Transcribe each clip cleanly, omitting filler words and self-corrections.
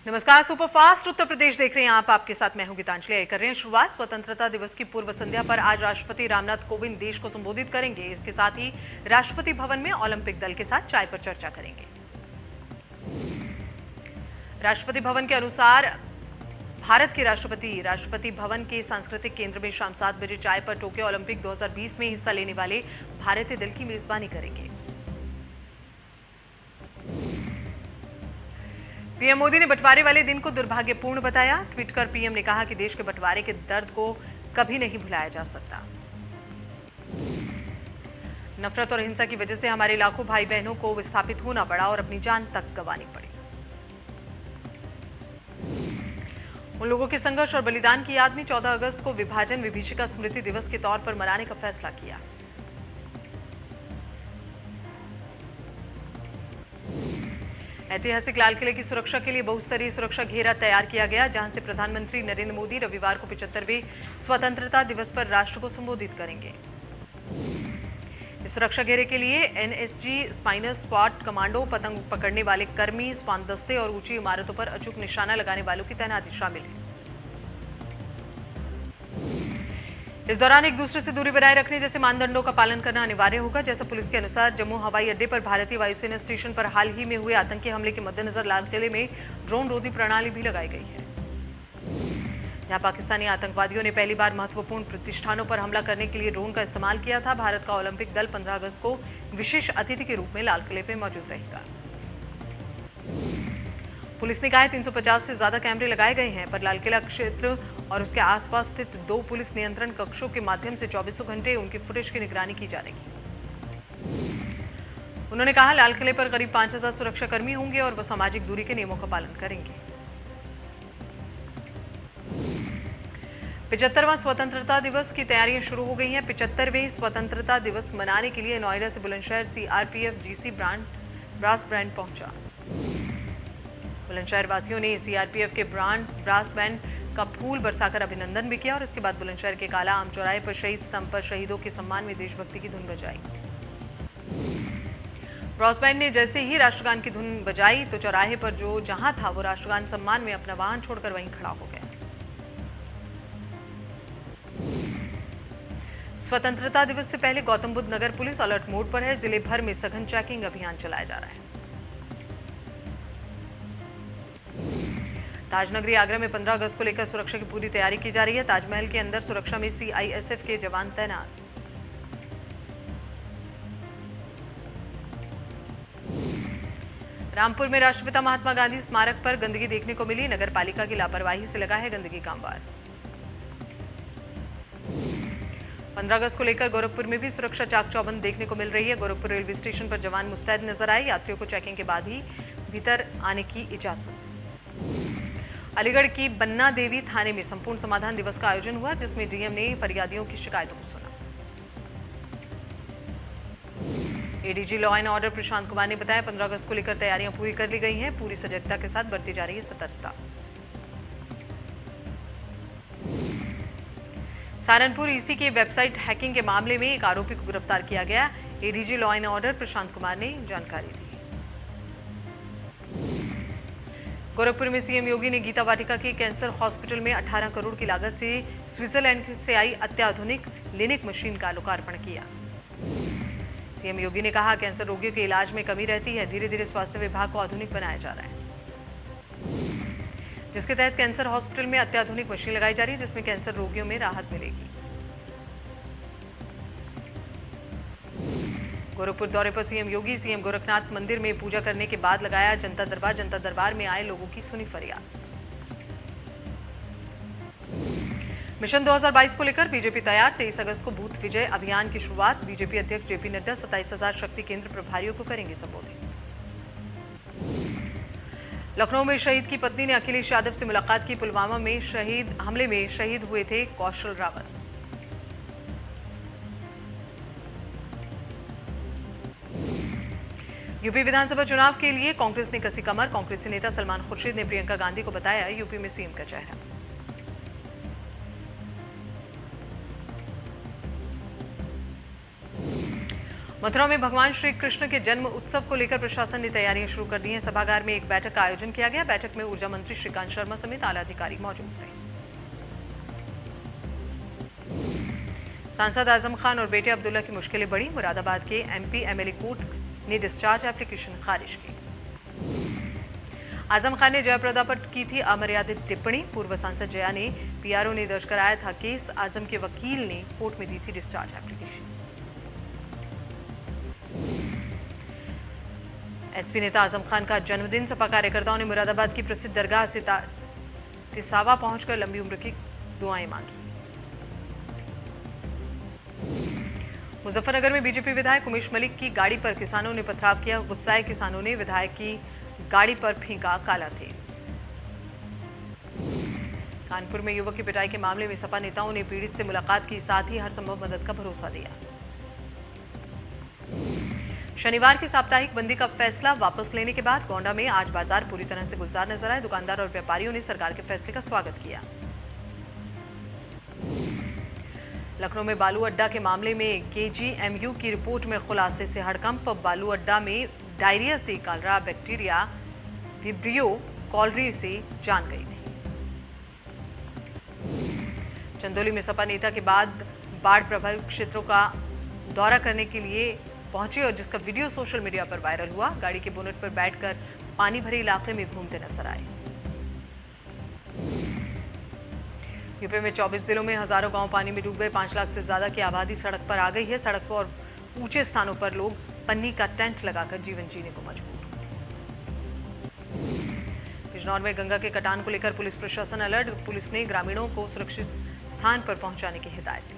नमस्कार। सुपरफास्ट उत्तर प्रदेश देख रहे हैं आप। आपके साथ मैं हूं गीतांजलि। कर रहे हैं शुरुआत स्वतंत्रता दिवस की पूर्व संध्या पर आज राष्ट्रपति रामनाथ कोविंद देश को संबोधित करेंगे। इसके साथ ही राष्ट्रपति भवन में ओलंपिक दल के साथ चाय पर चर्चा करेंगे। राष्ट्रपति भवन के अनुसार भारत के राष्ट्रपति भवन के सांस्कृतिक केंद्र में शाम 7 बजे चाय पर टोक्यो ओलंपिक 2020 में हिस्सा लेने वाले भारतीय दल की मेजबानी करेंगे। पीएम मोदी ने बंटवारे वाले दिन को दुर्भाग्यपूर्ण बताया। ट्वीट कर पीएम ने कहा कि देश के बंटवारे के दर्द को कभी नहीं भुलाया जा सकता। नफरत और हिंसा की वजह से हमारे लाखों भाई बहनों को विस्थापित होना पड़ा और अपनी जान तक गंवानी पड़ी। उन लोगों के संघर्ष और बलिदान की याद में 14 अगस्त को विभाजन विभीषिका स्मृति दिवस के तौर पर मनाने का फैसला किया। ऐतिहासिक लाल किले की सुरक्षा के लिए बहुस्तरीय सुरक्षा घेरा तैयार किया गया, जहां से प्रधानमंत्री नरेंद्र मोदी रविवार को 75वें स्वतंत्रता दिवस पर राष्ट्र को संबोधित करेंगे। इस सुरक्षा घेरे के लिए एनएसजी, स्पाइनर स्क्वाड कमांडो, पतंग पकड़ने वाले कर्मी, स्वान दस्ते और ऊंची इमारतों पर अचूक निशाना लगाने वालों की तैनाती शामिल है। इस दौरान एक दूसरे से दूरी बनाए रखने जैसे मानदंडों का पालन करना अनिवार्य होगा। जैसा पुलिस के अनुसार जम्मू हवाई अड्डे पर भारतीय वायुसेना स्टेशन पर हाल ही में हुए आतंकी हमले के मद्देनजर लाल किले में ड्रोन रोधी प्रणाली भी लगाई गई है। जहां पाकिस्तानी आतंकवादियों ने पहली बार महत्वपूर्ण प्रतिष्ठानों पर हमला करने के लिए ड्रोन का इस्तेमाल किया था। भारत का ओलंपिक दल 15 अगस्त को विशेष अतिथि के रूप में लाल किले पर मौजूद रहेगा। पुलिस ने कहा है 350 से ज्यादा कैमरे लगाए गए हैं, पर लाल किला क्षेत्र और उसके आसपास स्थित 2 पुलिस नियंत्रण कक्षों के माध्यम से 24 घंटे उनकी फुटेज की निगरानी की जा रही है। उन्होंने कहा लाल किले पर करीब 5000 सुरक्षाकर्मी होंगे और वो सामाजिक दूरी के नियमों का पालन करेंगे। 75वां स्वतंत्रता दिवस की तैयारियां शुरू हो गई हैं। 75वें स्वतंत्रता दिवस मनाने के लिए नोएडा से Bulandshahr CRPF GC brass band पहुंचा। बुलंदशहर वासियों ने सीआरपीएफ के ब्रास बैंड का फूल बरसाकर अभिनंदन भी किया और इसके बाद बुलंदशहर के काला आम चौराहे पर शहीद स्तंभ पर शहीदों के सम्मान में देशभक्ति की धुन बजाई। ब्रास बैंड ने जैसे ही राष्ट्रगान की धुन बजाई तो चौराहे पर जो जहां था वो राष्ट्रगान सम्मान में अपना वाहन छोड़कर वहीं खड़ा हो गया। स्वतंत्रता दिवस से पहले गौतम बुद्ध नगर पुलिस अलर्ट मोड पर है। जिले भर में सघन चेकिंग अभियान चलाया जा रहा है। ताजनगरी आगरा में 15 अगस्त को लेकर सुरक्षा की पूरी तैयारी की जा रही है। ताजमहल के अंदर सुरक्षा में सीआईएसएफ के जवान तैनात। रामपुर में राष्ट्रपिता महात्मा गांधी स्मारक पर गंदगी देखने को मिली। नगर पालिका की लापरवाही से लगा है गंदगी का अंबार। 15 अगस्त को लेकर गोरखपुर में भी सुरक्षा चाक चौबंद देखने को मिल रही है। गोरखपुर रेलवे स्टेशन पर जवान मुस्तैद नजर आए। यात्रियों को चेकिंग के बाद ही भीतर आने की इजाजत। अलीगढ़ की बन्ना देवी थाने में संपूर्ण समाधान दिवस का आयोजन हुआ, जिसमें डीएम ने फरियादियों की शिकायतों को सुना। ADG law and order Prashant Kumar ने बताया 15 अगस्त को लेकर तैयारियां पूरी कर ली गई हैं। पूरी सजगता के साथ बरती जा रही है सतर्कता। सहारनपुर ईसी के वेबसाइट हैकिंग के मामले में एक आरोपी को गिरफ्तार किया गया। ADG law and order Prashant Kumar ने जानकारी दी। गोरखपुर में सीएम योगी ने गीता वाटिका के कैंसर हॉस्पिटल में 18 करोड़ की लागत से स्विट्जरलैंड से आई अत्याधुनिक लिनिक मशीन का लोकार्पण किया। सीएम योगी ने कहा कैंसर रोगियों के इलाज में कमी रहती है। धीरे धीरे स्वास्थ्य विभाग को आधुनिक बनाया जा रहा है, जिसके तहत कैंसर हॉस्पिटल में अत्याधुनिक मशीन लगाई जा रही है, जिसमें कैंसर रोगियों में राहत मिलेगी। गोरखपुर दौरे पर सीएम योगी सीएम गोरखनाथ मंदिर में पूजा करने के बाद लगाया जनता दरबार। जनता दरबार में आए लोगों की सुनी फरियाद। मिशन 2022 को लेकर बीजेपी तैयार। 23 अगस्त को बूथ विजय अभियान की शुरुआत। बीजेपी अध्यक्ष जेपी नड्डा 27,000 शक्ति केंद्र प्रभारियों को करेंगे संबोधित। लखनऊ में शहीद की पत्नी ने अखिलेश यादव से मुलाकात की। पुलवामा में हमले में शहीद हुए थे कौशल रावत। यूपी विधानसभा चुनाव के लिए कांग्रेस ने कसी कमर। कांग्रेसी नेता सलमान खुर्शीद ने प्रियंका गांधी को बताया यूपी में सीएम का चेहरा। मथुरा में भगवान श्री कृष्ण के जन्म उत्सव को लेकर प्रशासन ने तैयारियां शुरू कर दी हैं। सभागार में एक बैठक का आयोजन किया गया। बैठक में ऊर्जा मंत्री श्रीकांत शर्मा समेत आला अधिकारी मौजूद रहे। सांसद आजम खान और बेटे अब्दुल्ला की मुश्किलें बढ़ी। मुरादाबाद के एमपी एमएलए कोर्ट ने डिस्चार्ज एप्लीकेशन खारिज की। आजम खान ने जयाप्रदा पर की थी अमर्यादित टिप्पणी। पूर्व सांसद जया ने पीआरओ ने दर्ज कराया था केस। आजम के वकील ने कोर्ट में दी थी डिस्चार्ज एप्लीकेशन। एसपी नेता आजम खान का जन्मदिन। सपा कार्यकर्ताओं ने मुरादाबाद की प्रसिद्ध दरगाह से तिसावा पहुंचकर लंबी उम्र की दुआएं मांगी। मुजफ्फरनगर में बीजेपी विधायक उमेश मलिक की गाड़ी पर किसानों ने पथराव किया। गुस्साए किसानों ने विधायक की गाड़ी पर फेंका काला तेल। कानपुर में युवक की पिटाई के मामले में सपा नेताओं ने पीड़ित से मुलाकात की, साथ ही हर संभव मदद का भरोसा दिया। शनिवार की साप्ताहिक बंदी का फैसला वापस लेने के बाद गोंडा में आज बाजार पूरी तरह से गुलजार नजर आए। दुकानदार और व्यापारियों ने सरकार के फैसले का स्वागत किया। लखनऊ में बालू अड्डा के मामले में केजीएमयू की रिपोर्ट में खुलासे से हड़कंप। बालू अड्डा में डायरिया से कॉलरा बैक्टीरिया विब्रियो कॉलरी से जान गई थी। चंदौली में सपा नेता के बाद बाढ़ प्रभावित क्षेत्रों का दौरा करने के लिए पहुंचे और जिसका वीडियो सोशल मीडिया पर वायरल हुआ। गाड़ी के बोनट पर बैठकर पानी भरे इलाके में घूमते नजर आए। यूपी में 24 जिलों में हजारों गांव पानी में डूब गए। 5 लाख से ज्यादा की आबादी सड़क पर आ गई है। सड़क पर और ऊंचे स्थानों पर लोग पन्नी का टेंट लगाकर जीवन जीने को मजबूर। बिजनौर में गंगा के कटान को लेकर पुलिस प्रशासन अलर्ट। पुलिस ने ग्रामीणों को सुरक्षित स्थान पर पहुंचाने की हिदायत दी।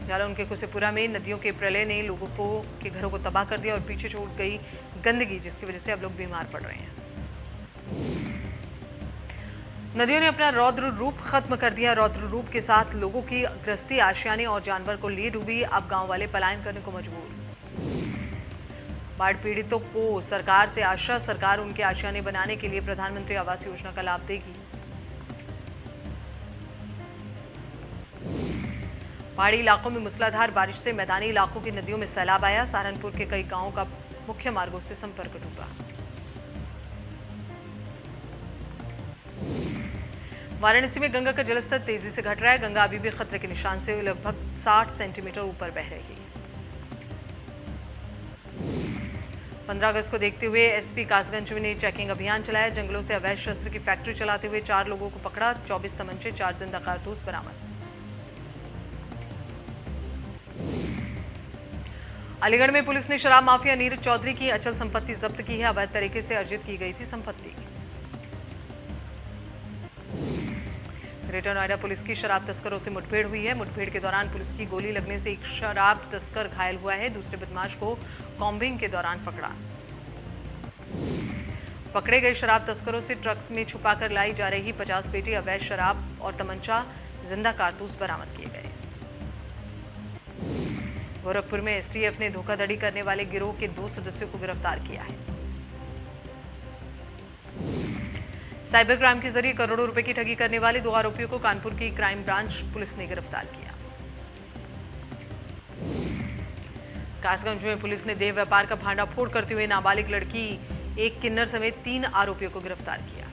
जालौन के कुसेपुरा में नदियों के प्रलय ने लोगों के घरों को तबाह कर दिया और पीछे छोड़ गई गंदगी, जिसकी वजह से अब लोग बीमार पड़ रहे हैं। नदियों ने अपना रौद्र रूप खत्म कर दिया। रौद्र रूप के साथ लोगों की गृहस्थी, आशियाने और जानवर को लिए डूबी। अब गांव वाले पलायन करने को मजबूर। बाढ़ पीड़ितों को सरकार से आशा। सरकार उनके आशियाने बनाने के लिए प्रधानमंत्री आवास योजना का लाभ देगी। पहाड़ी इलाकों में मूसलाधार बारिश से मैदानी इलाकों की नदियों में सैलाब आया। सहारनपुर के कई गांवों का मुख्य मार्गों से संपर्क टूटा। वाराणसी में गंगा का जलस्तर तेजी से घट रहा है। गंगा अभी भी खतरे के निशान से लगभग 60 सेंटीमीटर ऊपर बह रही है। 15 अगस्त को देखते हुए एसपी कासगंज ने चेकिंग अभियान चलाया। जंगलों से अवैध शस्त्र की फैक्ट्री चलाते हुए 4 लोगों को पकड़ा। 24 तमंचे, 4 जिंदा कारतूस बरामद। अलीगढ़ में पुलिस ने शराब माफिया नीरज चौधरी की अचल संपत्ति जब्त की है। अवैध तरीके से अर्जित की गई थी संपत्ति। ग्रेटर नोएडा पुलिस की शराब तस्करों से मुठभेड़ हुई है। मुठभेड़ के दौरान पुलिस की गोली लगने से एक शराब तस्कर घायल हुआ है। दूसरे बदमाश को कॉम्बिंग के दौरान पकड़ा। पकड़े गए शराब तस्करों से ट्रक्स में छुपाकर लाई जा रही 50 पेटी अवैध शराब और तमंचा, जिंदा कारतूस बरामद किए गए। गोरखपुर में एसटीएफ ने धोखाधड़ी करने वाले गिरोह के 2 सदस्यों को गिरफ्तार किया है। साइबर क्राइम के जरिए करोड़ों रुपए की ठगी करने वाले 2 आरोपियों को कानपुर की क्राइम ब्रांच पुलिस ने गिरफ्तार किया। कासगंज में पुलिस ने देह व्यापार का भांडाफोड़ करते हुए नाबालिग लड़की, एक किन्नर समेत 3 आरोपियों को गिरफ्तार किया।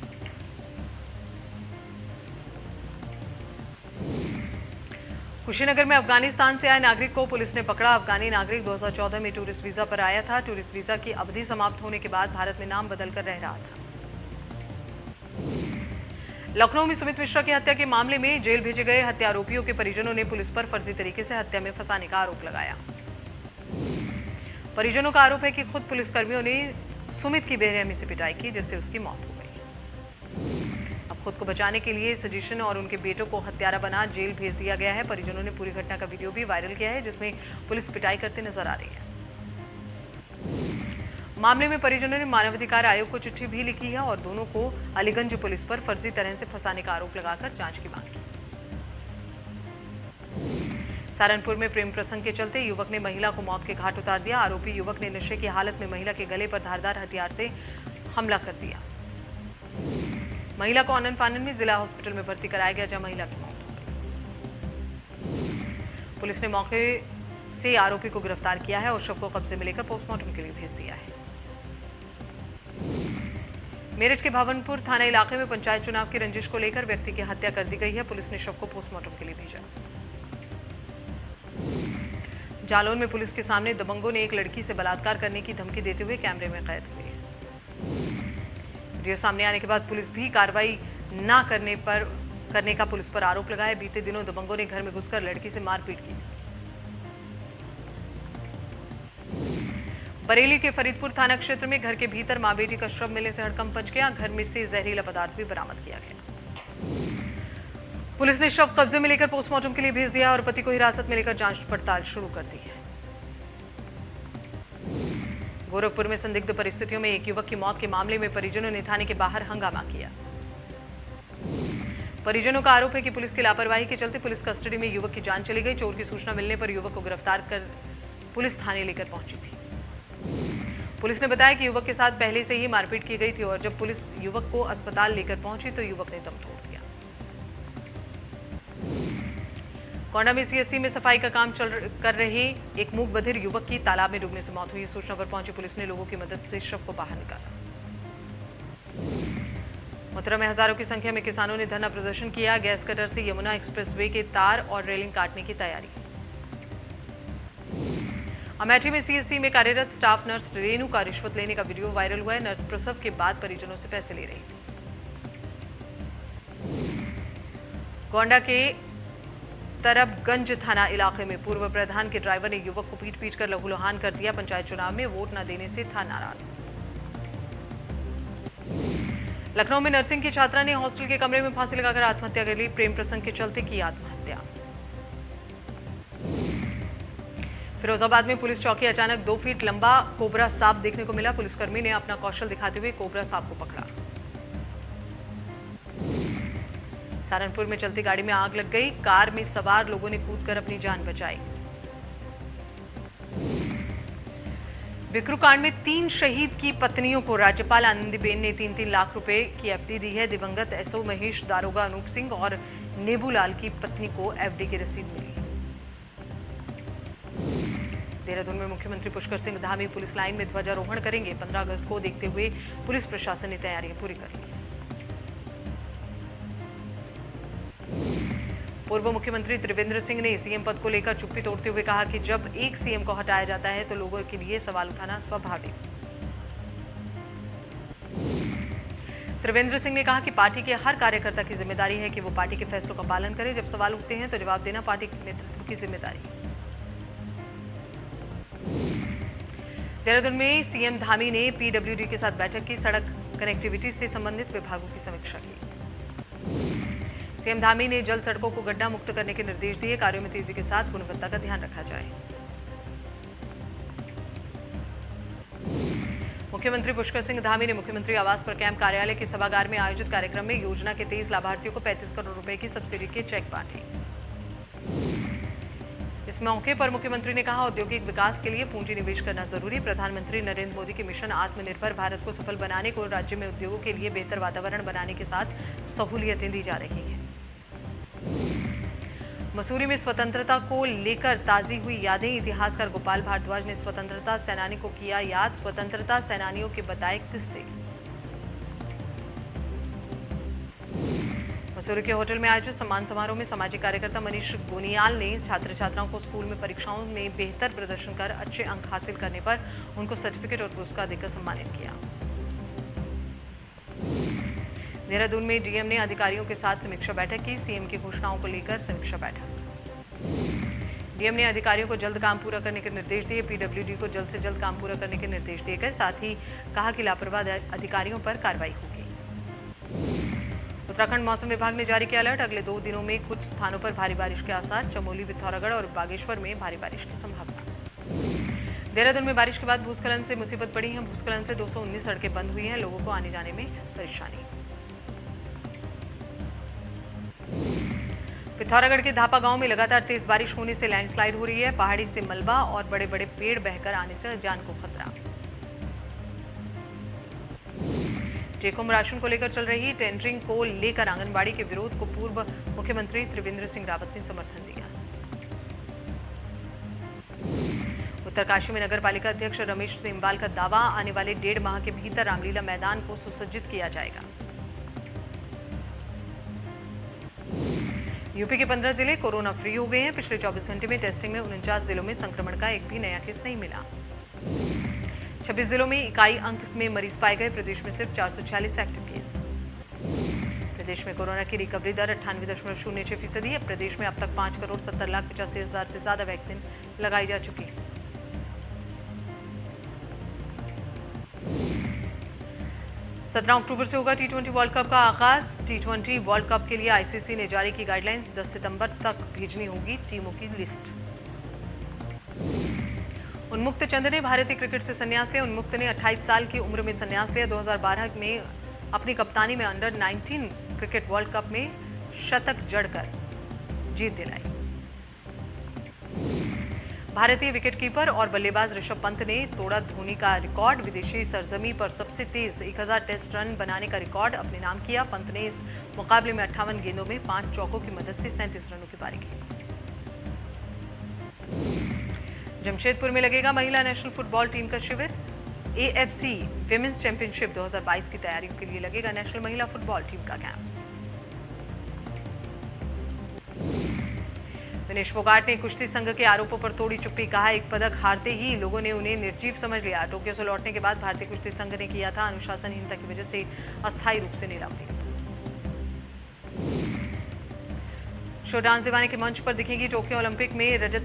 कुशीनगर में अफगानिस्तान से आए नागरिक को पुलिस ने पकड़ा। अफगानी नागरिक 2014 में टूरिस्ट वीजा पर आया था। टूरिस्ट वीजा की अवधि समाप्त होने के बाद भारत में नाम बदलकर रह रहा था। लखनऊ में सुमित मिश्रा की हत्या के मामले में जेल भेजे गए हत्या आरोपियों के परिजनों ने पुलिस पर फर्जी तरीके से हत्या में फंसाने का आरोप लगाया। परिजनों का आरोप है कि खुद पुलिसकर्मियों ने सुमित की बेरहमी से पिटाई की, जिससे उसकी मौत हो गई। अब खुद को बचाने के लिए सजीशन और उनके बेटों को हत्यारा बना जेल भेज दिया गया है। परिजनों ने पूरी घटना का वीडियो भी वायरल किया है, जिसमें पुलिस पिटाई करते नजर आ रही है। मामले में परिजनों ने मानवाधिकार आयोग को चिट्ठी भी लिखी है और दोनों को अलीगंज पुलिस पर फर्जी तरह से फंसाने का आरोप लगाकर जांच की मांग की। सहारनपुर में प्रेम प्रसंग के चलते युवक ने महिला को मौत के घाट उतार दिया। आरोपी युवक ने नशे की हालत में महिला के गले पर धारदार हथियार से हमला कर दिया। महिला को आनन फानन में जिला हॉस्पिटल में भर्ती कराया गया, जहां महिला की मौत हो गई। पुलिस ने मौके से आरोपी को गिरफ्तार किया है और शव को कब्जे में लेकर पोस्टमार्टम के लिए भेज दिया है। मेरठ के भवनपुर थाना इलाके में पंचायत चुनाव की रंजिश को लेकर व्यक्ति की हत्या कर दी गई है। पुलिस ने शव को पोस्टमार्टम के लिए भेजा। जालौन में पुलिस के सामने दबंगों ने एक लड़की से बलात्कार करने की धमकी देते हुए कैमरे में कैद हुए। वीडियो सामने आने के बाद पुलिस भी कार्रवाई न करने का पुलिस पर आरोप लगाया। बीते दिनों दबंगों ने घर में घुसकर लड़की से मारपीट की थी। बरेली के फरीदपुर थाना क्षेत्र में घर के भीतर मां बेटी का शव मिलने से हड़कंप मच गया। घर में से जहरीला पदार्थ भी बरामद किया गया। पुलिस ने शव कब्जे में लेकर पोस्टमार्टम के लिए भेज दिया और पति को हिरासत में लेकर जांच पड़ताल शुरू कर दी है। गोरखपुर में संदिग्ध परिस्थितियों में एक युवक की मौत के मामले में परिजनों ने थाने के बाहर हंगामा किया। परिजनों का आरोप है कि पुलिस की लापरवाही के चलते पुलिस कस्टडी में युवक की जान चली गई। चोर की सूचना मिलने पर युवक को गिरफ्तार कर पुलिस थाने लेकर पहुंची थी। पुलिस ने बताया कि युवक के साथ पहले से ही मारपीट की गई थी और जब पुलिस युवक को अस्पताल लेकर पहुंची तो युवक ने दम तोड़ दिया। कोंडा में सीएससी में सफाई का काम कर रहे एक मूक बधिर युवक की तालाब में डूबने से मौत हुई। सूचना पर पहुंची पुलिस ने लोगों की मदद से शव को बाहर निकाला। मथुरा में हजारों की संख्या में किसानों ने धरना प्रदर्शन किया। गैस कटर से यमुना एक्सप्रेसवे के तार और रेलिंग काटने की तैयारी। अमेठी में सीएससी में कार्यरत स्टाफ नर्स रेणु का रिश्वत लेने का वीडियो वायरल हुआ है। नर्स प्रसव के बाद परिजनों से पैसे ले रही थी। गोंडा के तरबगंज थाना इलाके में पूर्व प्रधान के ड्राइवर ने युवक को पीट कर लहूलुहान कर दिया। पंचायत चुनाव में वोट न देने से था नाराज। लखनऊ में नर्सिंग की छात्रा ने हॉस्टल के कमरे में फांसी लगाकर आत्महत्या कर ली। प्रेम प्रसंग के चलते की आत्महत्या। फिरोजाबाद में पुलिस चौकी अचानक 2 फीट लंबा कोबरा सांप देखने को मिला। पुलिसकर्मी ने अपना कौशल दिखाते हुए कोबरा सांप को पकड़ा। सहारनपुर में चलती गाड़ी में आग लग गई। कार में सवार लोगों ने कूदकर अपनी जान बचाई। बिकरू कांड में 3 शहीद की पत्नियों को राज्यपाल आनंदीबेन ने 3-3 लाख रुपए की एफडी दी है। दिवंगत एसओ महेश, दारोगा अनूप सिंह और नेबूलाल की पत्नी को एफडी की रसीद मिली। देहरादून में मुख्यमंत्री पुष्कर सिंह धामी पुलिस लाइन में ध्वजारोहण करेंगे। 15 अगस्त को देखते हुए पुलिस प्रशासन ने तैयारियां पूरी कर ली। पूर्व मुख्यमंत्री त्रिवेंद्र सिंह ने सीएम पद को लेकर चुप्पी तोड़ते हुए कहा कि जब एक सीएम को हटाया जाता है तो लोगों के लिए सवाल उठाना स्वाभाविक। त्रिवेंद्र सिंह ने कहा कि पार्टी के हर कार्यकर्ता की जिम्मेदारी है कि वो पार्टी के फैसलों का पालन करे। जब सवाल उठते हैं तो जवाब देना पार्टी नेतृत्व की जिम्मेदारी है। देहरादून में सीएम धामी ने पीडब्ल्यूडी के साथ बैठक की। सड़क कनेक्टिविटी से संबंधित विभागों की समीक्षा की। सीएम धामी ने जल्द सड़कों को गड्ढा मुक्त करने के निर्देश दिए। कार्यों में तेजी के साथ गुणवत्ता का ध्यान रखा जाए। मुख्यमंत्री पुष्कर सिंह धामी ने मुख्यमंत्री आवास पर कैंप कार्यालय के सभागार में आयोजित कार्यक्रम में योजना के 23 लाभार्थियों को 35 करोड़ रुपए की सब्सिडी के चेक बांटे। इस मौके पर मुख्यमंत्री ने कहा, औद्योगिक विकास के लिए पूंजी निवेश करना जरूरी। प्रधानमंत्री नरेंद्र मोदी के मिशन आत्मनिर्भर भारत को सफल बनाने को राज्य में उद्योगों के लिए बेहतर वातावरण बनाने के साथ सहूलियतें दी जा रही हैं। मसूरी में स्वतंत्रता को लेकर ताजी हुई यादें। इतिहासकार गोपाल भारद्वाज ने स्वतंत्रता सेनानी को किया याद। स्वतंत्रता सेनानियों के बताए किस्से। मसूरी के होटल में आयोजित सम्मान समारोह में सामाजिक कार्यकर्ता मनीष गोनियाल ने छात्र छात्राओं को स्कूल में परीक्षाओं में बेहतर प्रदर्शन कर अच्छे अंक हासिल करने पर उनको सर्टिफिकेट और पुरस्कार देकर सम्मानित किया। देहरादून में डीएम ने अधिकारियों के साथ समीक्षा बैठक की। सीएम की घोषणाओं को लेकर समीक्षा बैठक। डीएम ने अधिकारियों को जल्द काम पूरा करने के निर्देश दिए। पीडब्ल्यूडी को जल्द से जल्द काम पूरा करने के निर्देश दिए गए। साथ ही कहा कि लापरवाह अधिकारियों पर कार्रवाई होगी। उत्तराखंड मौसम विभाग ने जारी किया अलर्ट। अगले 2 दिनों में कुछ स्थानों पर भारी बारिश के आसार। चमोली, पिथौरागढ़ और बागेश्वर में भारी बारिश की संभावना। देहरादून में बारिश के बाद भूस्खलन से मुसीबत पड़ी है। भूस्खलन से 219 सड़कें बंद हुई हैं। लोगों को आने जाने में परेशानी। पिथौरागढ़ के धापा गांव में लगातार तेज बारिश होने से लैंडस्लाइड हो रही है। पहाड़ी से मलबा और बड़े बड़े पेड़ बहकर आने से जान को खतरा। टेकुम राशन को लेकर चल रही टेंडरिंग को लेकर आंगनबाड़ी के विरोध को पूर्व मुख्यमंत्री त्रिवेंद्र सिंह रावत ने समर्थन दिया। उत्तरकाशी में नगर पालिका अध्यक्ष रमेश सेमवाल का दावा, आने वाले 1.5 माह के भीतर रामलीला मैदान को सुसज्जित किया जाएगा। यूपी के 15 जिले कोरोना फ्री हो गए हैं। पिछले 24 घंटे में टेस्टिंग में 49 जिलों में संक्रमण का एक भी नया केस नहीं मिला। 26 जिलों में इकाई अंक में मरीज पाए गए। प्रदेश में सिर्फ 446 एक्टिव केस। प्रदेश में कोरोना की रिकवरी दर 98.06% है। प्रदेश में अब तक 5,70,85,000 से ज्यादा वैक्सीन लगाई जा चुकी है। सत्रह अक्टूबर से होगा T20 वर्ल्ड कप का आगाज। T20 वर्ल्ड कप के लिए आईसीसी ने जारी की गाइडलाइंस। 10 सितंबर तक भेजनी होगी टीमों की लिस्ट। उन्मुक्त चंद ने भारतीय क्रिकेट से संन्यास लिया। उन्मुक्त ने 28 साल की उम्र में संन्यास लिया। 2012 में अपनी कप्तानी में अंडर 19 क्रिकेट वर्ल्ड कप में शतक जड़कर जीत दिलाई। भारतीय विकेटकीपर और बल्लेबाज ऋषभ पंत ने तोड़ा धोनी का रिकॉर्ड। विदेशी सरजमी पर सबसे तेज 1000 टेस्ट रन बनाने का रिकॉर्ड अपने नाम किया। पंत ने इस मुकाबले में 58 गेंदों में 5 चौकों की मदद से 37 रनों की पारी की। जमशेदपुर में लगेगा महिला नेशनल फुटबॉल टीम का शिविर। AFC विमेंस चैंपियनशिप 2022 की तैयारियों के लिए लगेगा नेशनल महिला फुटबॉल टीम का कैंप। विनेश फोगाट ने कुश्ती संघ के आरोपों पर तोड़ी चुप्पी। कहा, एक पदक हारते ही लोगों ने उन्हें निर्जीव समझ लिया। टोक्यो से लौटने के बाद भारतीय कुश्ती संघ ने किया था अनुशासनहीनता की वजह से अस्थायी रूप से निलंबित। शो डांस दीवाने के मंच पर दिखेंगी टोक्यो ओलंपिक में रजत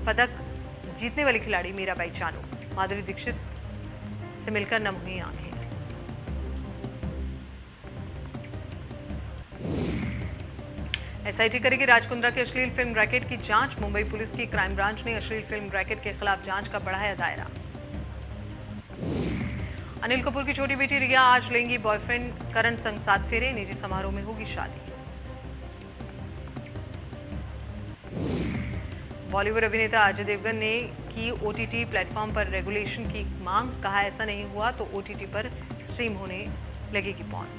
पदक जीतने वाली खिलाड़ी मीराबाई चानू। माधुरी दीक्षित से मिलकर नम हुई आंखें। SIT करेगी राजकुंद्रा की अश्लील फिल्म रैकेट की जांच। मुंबई पुलिस की क्राइम ब्रांच ने अश्लील फिल्म रैकेट के खिलाफ जांच का बढ़ाया दायरा। अनिल कपूर की छोटी बेटी रिया आज लेंगी बॉयफ्रेंड करण संग 7 फेरे। निजी समारोह में होगी शादी। बॉलीवुड अभिनेता अजय देवगन ने की OTT प्लेटफॉर्म पर रेगुलेशन की मांग। कहा, ऐसा नहीं हुआ तो OTT पर स्ट्रीम होने लगेगी पॉर्न।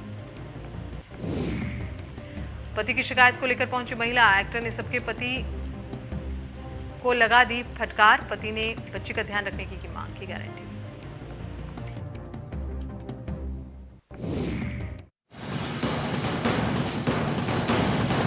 पति की शिकायत को लेकर पहुंची महिला। एक्टर ने सबके पति को लगा दी फटकार। पति ने बच्ची का ध्यान रखने की मांग की गारंटी।